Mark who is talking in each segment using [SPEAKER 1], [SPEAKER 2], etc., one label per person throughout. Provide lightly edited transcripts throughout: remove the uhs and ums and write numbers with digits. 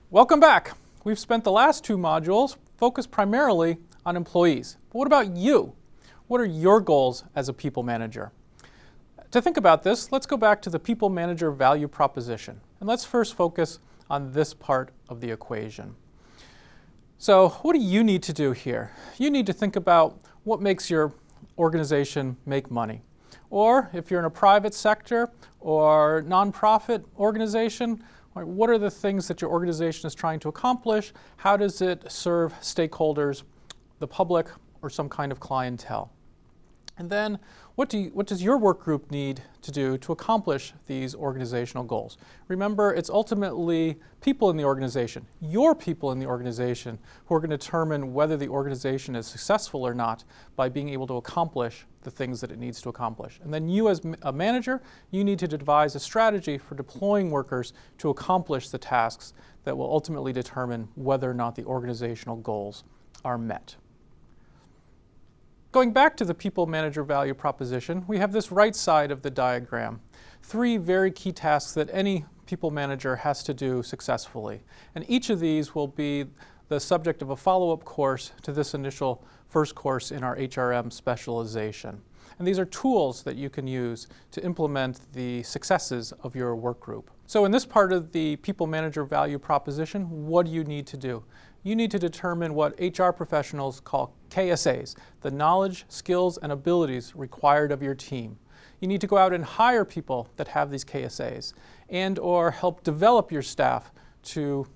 [SPEAKER 1] Welcome back. We've spent the last two modules focused primarily on employees. But what about you? What are your goals as a people manager? To think about this, let's go back to the people manager value proposition. And let's first focus on this part of the equation. So what do you need to do here? You need to think about what makes your organization make money. Or if you're in a private sector or nonprofit organization, what are the things that your organization is trying to accomplish? How does it serve stakeholders, the public, or some kind of clientele? And then what does your work group need to do to accomplish these organizational goals? Remember, it's ultimately people in the organization, your people in the organization, who are going to determine whether the organization is successful or not by being able to accomplish the things that it needs to accomplish. And then you as a manager, you need to devise a strategy for deploying workers to accomplish the tasks that will ultimately determine whether or not the organizational goals are met. Going back to the people manager value proposition, we have this right side of the diagram. Three very key tasks that any people manager has to do successfully. And each of these will be the subject of a follow-up course to this initial first course in our HRM specialization. And these are tools that you can use to implement the successes of your work group. So in this part of the people manager value proposition, what do you need to do? You need to determine what HR professionals call KSAs, the knowledge, skills, and abilities required of your team. You need to go out and hire people that have these KSAs and or help develop your staff to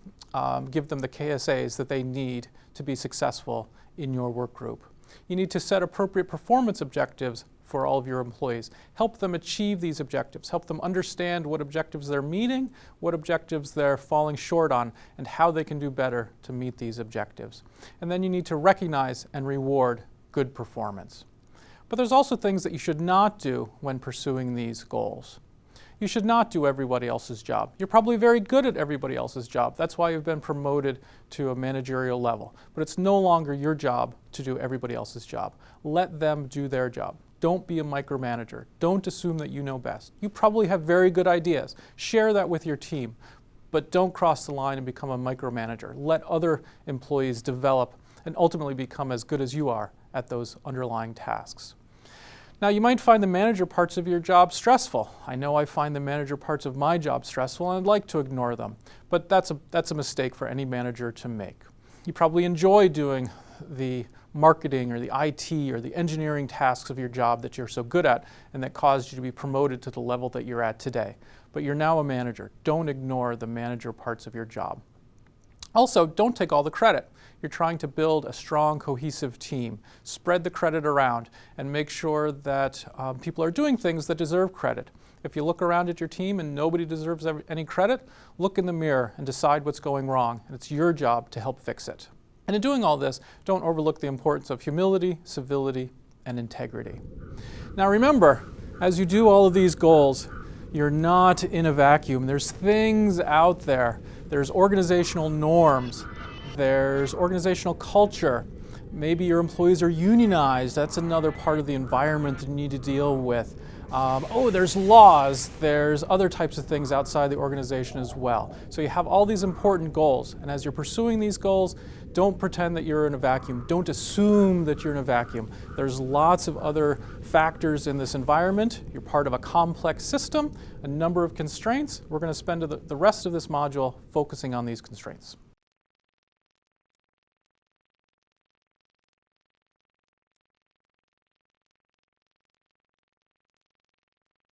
[SPEAKER 1] give them the KSAs that they need to be successful in your work group. You need to set appropriate performance objectives for all of your employees. Help them achieve these objectives. Help them understand what objectives they're meeting, what objectives they're falling short on, and how they can do better to meet these objectives. And then you need to recognize and reward good performance. But there's also things that you should not do when pursuing these goals. You should not do everybody else's job. You're probably very good at everybody else's job. That's why you've been promoted to a managerial level. But it's no longer your job to do everybody else's job. Let them do their job. Don't be a micromanager. Don't assume that you know best. You probably have very good ideas. Share that with your team, but don't cross the line and become a micromanager. Let other employees develop and ultimately become as good as you are at those underlying tasks. Now, you might find the manager parts of your job stressful. I know I find the manager parts of my job stressful, and I'd like to ignore them, but that's a mistake for any manager to make. You probably enjoy doing the marketing or the IT or the engineering tasks of your job that you're so good at and that caused you to be promoted to the level that you're at today. But you're now a manager. Don't ignore the manager parts of your job. Also, don't take all the credit. You're trying to build a strong, cohesive team. Spread the credit around and make sure that people are doing things that deserve credit. If you look around at your team and nobody deserves any credit, look in the mirror and decide what's going wrong, and it's your job to help fix it. And in doing all this, don't overlook the importance of humility, civility, and integrity. Now remember, as you do all of these goals, you're not in a vacuum. There's things out there. There's organizational norms. There's organizational culture. Maybe your employees are unionized. That's another part of the environment that you need to deal with. There's laws. There's other types of things outside the organization as well. So you have all these important goals. And as you're pursuing these goals, don't pretend that you're in a vacuum. Don't assume that you're in a vacuum. There's lots of other factors in this environment. You're part of a complex system, a number of constraints. We're going to spend the rest of this module focusing on these constraints.